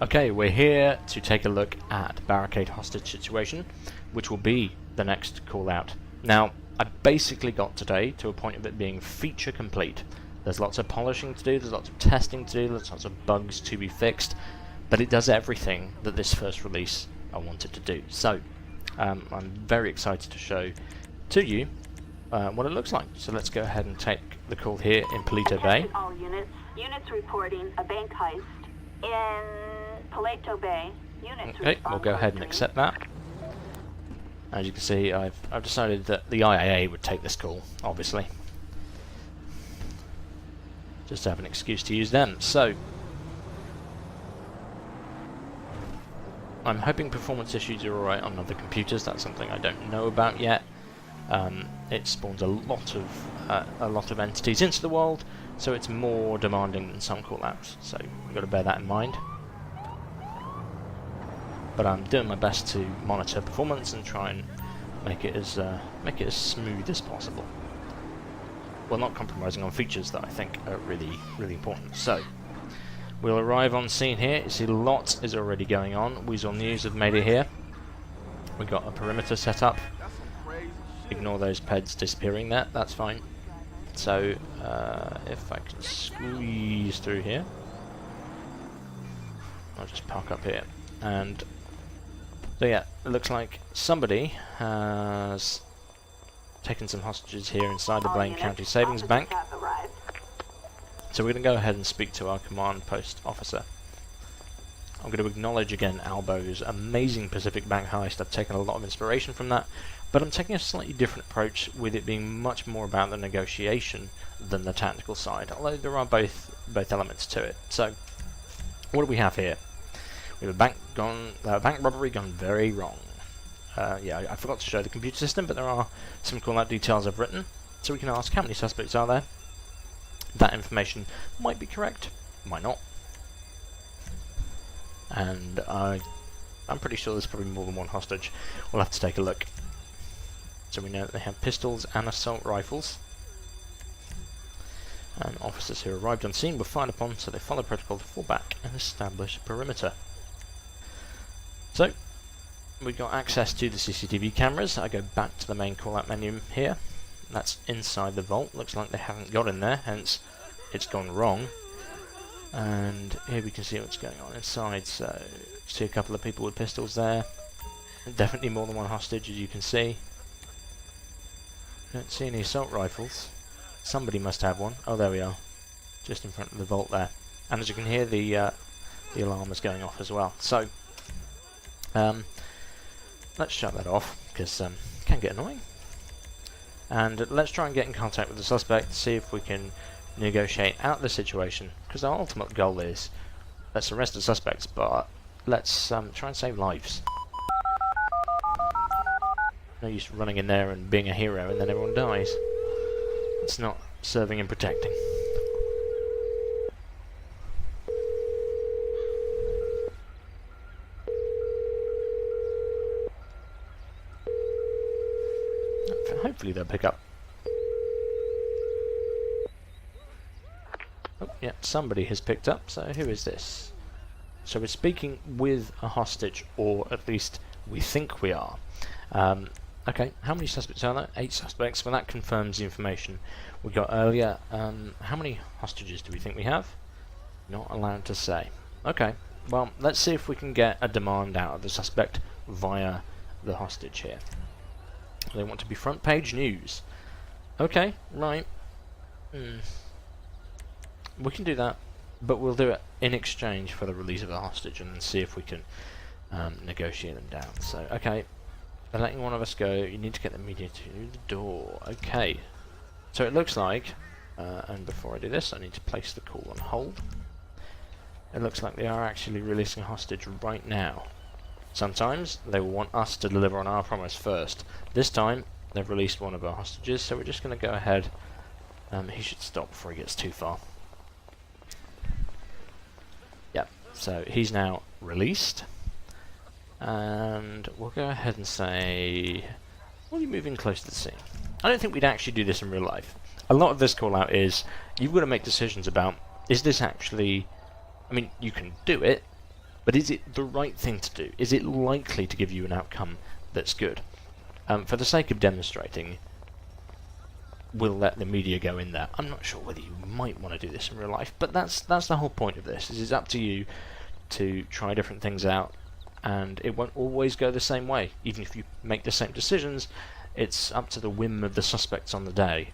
Okay, we're here to take a look at Barricade Hostage Situation, which will be the next call out. Now, I basically got today to a point of it being feature complete. There's lots of polishing to do, there's lots of testing to do, there's lots of bugs to be fixed, but it does everything that this first release I wanted to do. So, I'm very excited to show to you what it looks like. So let's go ahead and take the call here in Paleto Bay. All units reporting a bank heist in Paleto Bay. Okay, we'll go ahead and accept that. As you can see, I've decided that the IAA would take this call, obviously. Just to have an excuse to use them. So, I'm hoping performance issues are alright on other computers. That's something I don't know about yet. It spawns a lot of entities into the world, so it's more demanding than some callouts. So we've got to bear that in mind. But I'm doing my best to monitor performance and try and make it as smooth as possible. Well, not compromising on features that I think are really important. So we'll arrive on scene here. You see, lots is already going on. Weasel News have made it here. We've got a perimeter set up. Ignore those peds disappearing there. That's fine. So if I can squeeze through here, I'll just park up here. And so yeah, it looks like somebody has taken some hostages here inside the Blaine County Savings Bank. So we're going to go ahead and speak to our command post officer. I'm going to acknowledge again Albo's amazing Pacific Bank heist. I've taken a lot of inspiration from that, but I'm taking a slightly different approach, with it being much more about the negotiation than the tactical side, although there are both elements to it. So what do we have here? We have a bank robbery gone very wrong. Yeah, I forgot to show the computer system, but there are some call-out details I've written, so we can ask how many suspects are there. That information might be correct, might not. And I'm pretty sure there's probably more than one hostage. We'll have to take a look. So we know that they have pistols and assault rifles. And officers who arrived on scene were fired upon, so they followed protocol to fall back and establish a perimeter. So we've got access to the CCTV cameras. I go back to the main call-out menu here. That's inside the vault. Looks like they haven't got in there, hence it's gone wrong. And here we can see what's going on inside. So see a couple of people with pistols there. Definitely more than one hostage, as you can see. Don't see any assault rifles. Somebody must have one. Oh, there we are, just in front of the vault there. And as you can hear, the alarm is going off as well. So let's shut that off, because it can get annoying. And let's try and get in contact with the suspect to see if we can negotiate out the situation, because our ultimate goal is, let's arrest the suspects, but let's try and save lives. No use running in there and being a hero and then everyone dies. It's not serving and protecting. Hopefully they'll pick up. Oh, yeah, somebody has picked up, so who is this? So we're speaking with a hostage, or at least we think we are. Okay, how many suspects are there? 8 suspects. Well, that confirms the information we got earlier. How many hostages do we think we have? Not allowed to say. Okay, well, let's see if we can get a demand out of the suspect via the hostage here. They want to be front page news. Okay, right. We can do that, but we'll do it in exchange for the release of a hostage, and then see if we can negotiate them down. So, okay, they're letting one of us go. You need to get the media to the door. Okay, so it looks like, and before I do this, I need to place the call on hold. It looks like they are actually releasing a hostage right now. Sometimes they will want us to deliver on our promise first. This time they've released one of our hostages, so we're just going to go ahead. He should stop before he gets too far. Yep, so he's now released. And we'll go ahead and say, will you move in close to the scene? I don't think we'd actually do this in real life. A lot of this call out is, you've got to make decisions about, is this actually, I mean, you can do it, But is it the right thing to do? Is it likely to give you an outcome that's good? For the sake of demonstrating, we'll let the media go in there. I'm not sure whether you might want to do this in real life, but that's the whole point of this. Is it's up to you to try different things out, and it won't always go the same way. Even if you make the same decisions, it's up to the whim of the suspects on the day.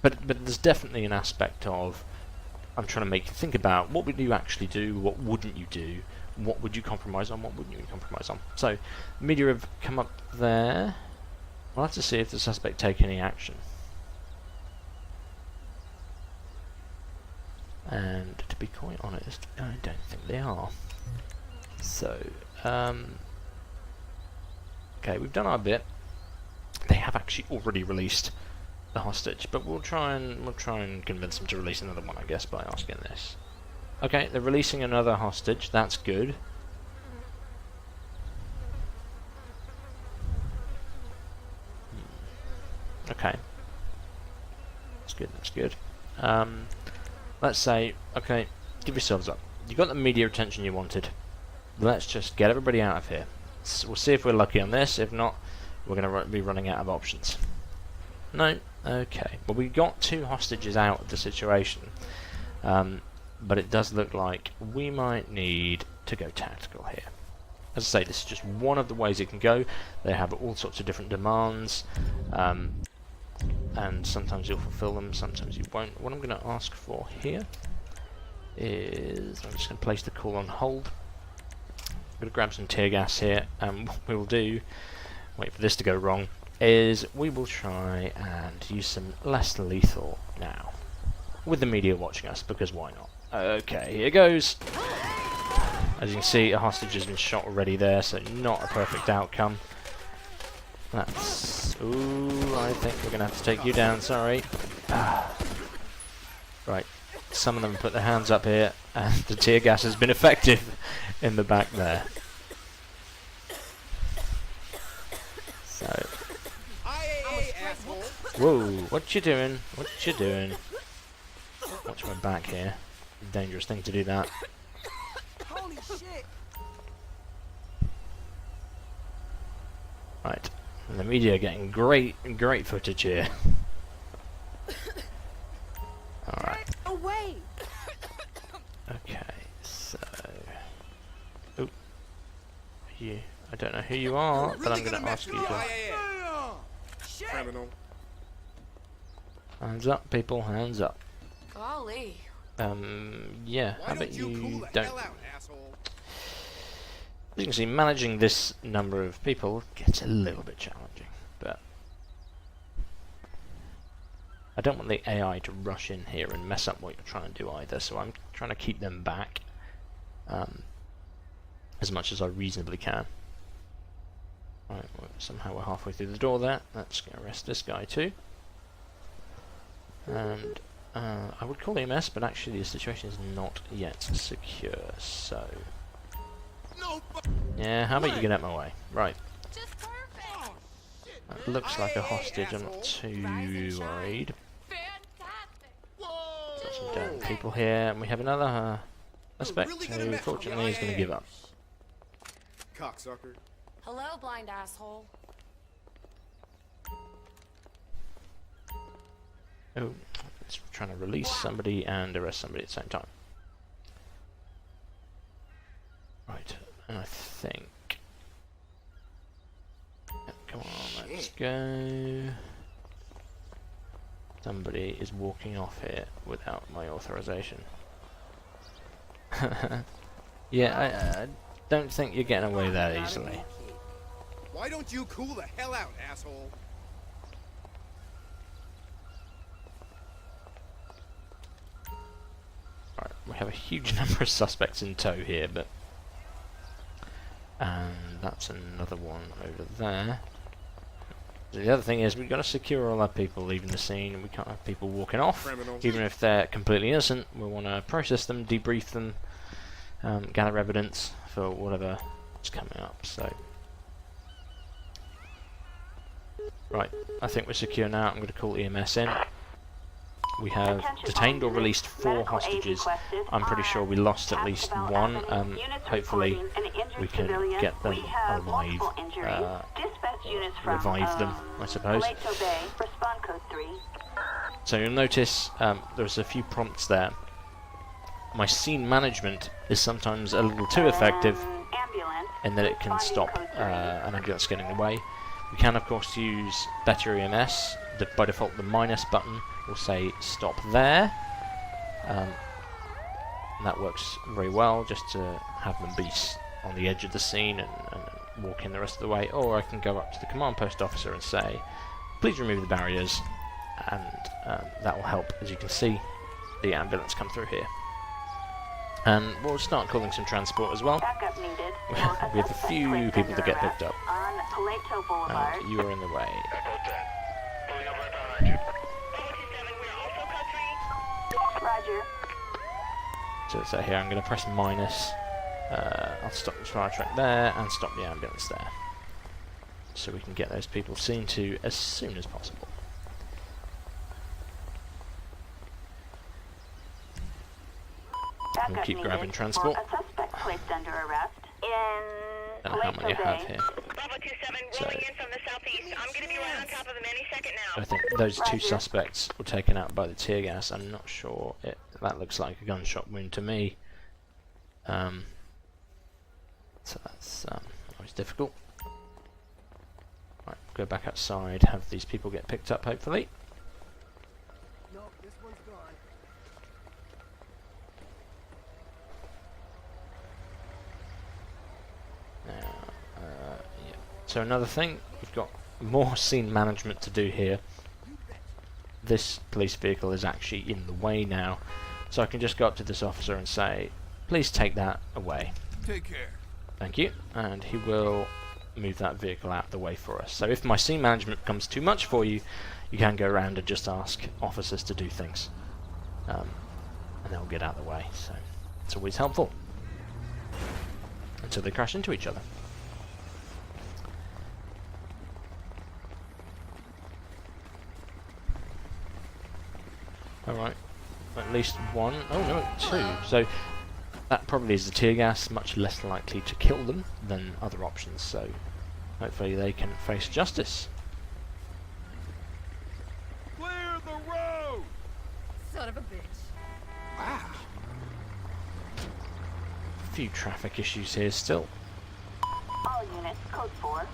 But there's definitely an aspect of, I'm trying to make you think about, what would you actually do, what wouldn't you do, what would you compromise on, what wouldn't you compromise on. So, media have come up there. We'll have to see if the suspect take any action. And to be quite honest, I don't think they are. So, okay, we've done our bit. They have actually already released the hostage, but we'll try and convince them to release another one, I guess, by asking this. Okay, they're releasing another hostage. That's good. Okay, that's good. That's good. Let's say, okay, give yourselves up. You got the media attention you wanted. Let's just get everybody out of here. We'll see if we're lucky on this. If not, we're going to be running out of options. No? Okay. Well, we got 2 hostages out of the situation. But it does look like we might need to go tactical here. As I say, this is just one of the ways it can go. They have all sorts of different demands. And sometimes you'll fulfill them, sometimes you won't. What I'm going to ask for here is, I'm just going to place the call on hold. I'm going to grab some tear gas here, and what we'll do, wait for this to go wrong, is we will try and use some less lethal now, with the media watching us, because why not? Okay, here goes. As you can see, a hostage has been shot already there, so not a perfect outcome. That's... ooh, I think we're going to have to take you down, sorry. Right, some of them put their hands up here, and the tear gas has been effective in the back there. So... whoa, what you doing? What you doing? Watch my back here. Dangerous thing to do that. Holy shit! Right. And the media are getting great footage here. Alright. Away! Okay, so... oop. You... I don't know who you are, but I'm going to ask you to... Criminal. Hands up, people, hands up. Golly. Yeah, how about you don't... Out, asshole. As you can see, managing this number of people gets a little bit challenging, but I don't want the AI to rush in here and mess up what you're trying to do either, so I'm trying to keep them back as much as I reasonably can. Right, well, somehow we're halfway through the door there. Let's arrest this guy too. And I would call EMS, but actually the situation is not yet secure, so... yeah, how about you get out of my way? Right. Just perfect. That looks like a hostage, I'm not too worried. Fantastic. Got some damn people here, and we have another suspect who fortunately is going to give up. Cocksucker. Hello, blind asshole. Oh, it's trying to release somebody and arrest somebody at the same time. Right, and I think... yeah, come on, let's go... somebody is walking off here without my authorization. Yeah, I don't think you're getting away that easily. Why don't you cool the hell out, asshole? Right, we have a huge number of suspects in tow here, but... and that's another one over there. The other thing is, we've got to secure all our people leaving the scene. We can't have people walking off, Criminal. even if they're completely innocent. We want to process them, debrief them, gather evidence for whatever is coming up. So, right, I think we're secure now. I'm going to call EMS in. we have detained or released 4 hostages. I'm pretty sure we lost at least one. Hopefully we can get them alive, revive them, I suppose. So you'll notice there's a few prompts there. My scene management is sometimes a little too effective in that it can stop an ambulance getting away. We can of course use better EMS. By default the minus button will say stop there. And that works very well, just to have them be on the edge of the scene and walk in the rest of the way. Or I can go up to the command post officer and say, please remove the barriers, and that will help, as you can see, the ambulance come through here. And we'll start calling some transport as well. We have a few people to get picked up. And you are in the way. Roger. So here I'm going to press minus. I'll stop the fire truck there and stop the ambulance there. So we can get those people seen to as soon as possible. We'll keep grabbing transport. A suspect placed under arrest in I don't know how many I have here. So I think those 2 suspects were taken out by the tear gas. I'm not sure. That looks like a gunshot wound to me. So that's always difficult. Right, go back outside, have these people get picked up hopefully. No, this one's gone. Yeah. So another thing, we've got more scene management to do here. This police vehicle is actually in the way now, so I can just go up to this officer and say, please take that away. Take care. Thank you. And he will move that vehicle out of the way for us. So if my scene management becomes too much for you, you can go around and just ask officers to do things. And they'll get out of the way. So it's always helpful. Until they crash into each other. Alright. At least one. Oh no, 2. So that probably is the tear gas, much less likely to kill them than other options, so hopefully they can face justice. Clear the road! Son of a bitch. Wow. A few traffic issues here still. all units, code 4.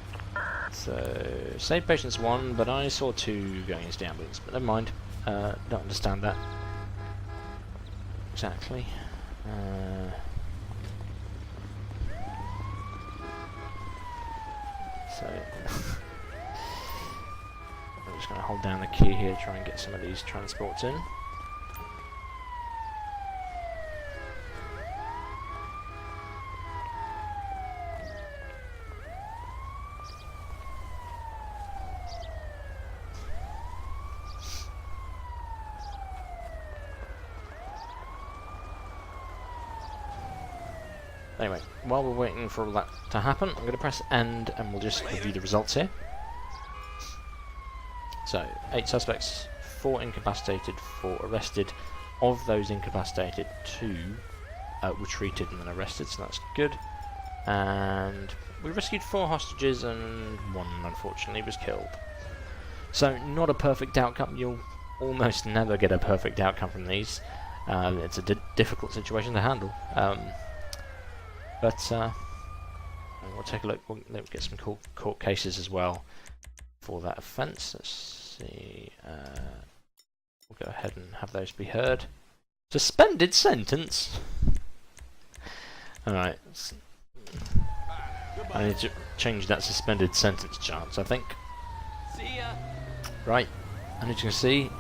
So, save patients 1, but I saw 2 going into the ambulance, but never mind. Don't understand that exactly. So I'm just going to hold down the key here, try and get some of these transports in. Anyway, while we're waiting for all that to happen, I'm going to press end and we'll just review the results here. So, 8 suspects, 4 incapacitated, 4 arrested. Of those incapacitated, 2 were treated and then arrested, so that's good. And we rescued 4 hostages and 1 unfortunately was killed. So, not a perfect outcome. You'll almost never get a perfect outcome from these. It's a difficult situation to handle. But we'll take a look. We'll get some court cases as well for that offence. Let's see. We'll go ahead and have those be heard. Suspended sentence. All right. I need to change that suspended sentence chance, I think. See ya. Right. And as you can see,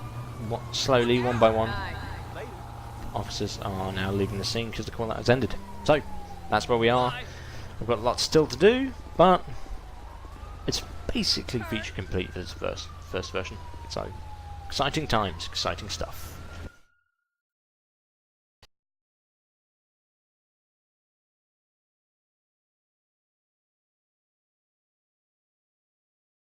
slowly, one by one, officers are now leaving the scene because the call out has ended. So. That's where we are. We've got lots still to do, but it's basically feature complete for this first version. So, exciting times, exciting stuff.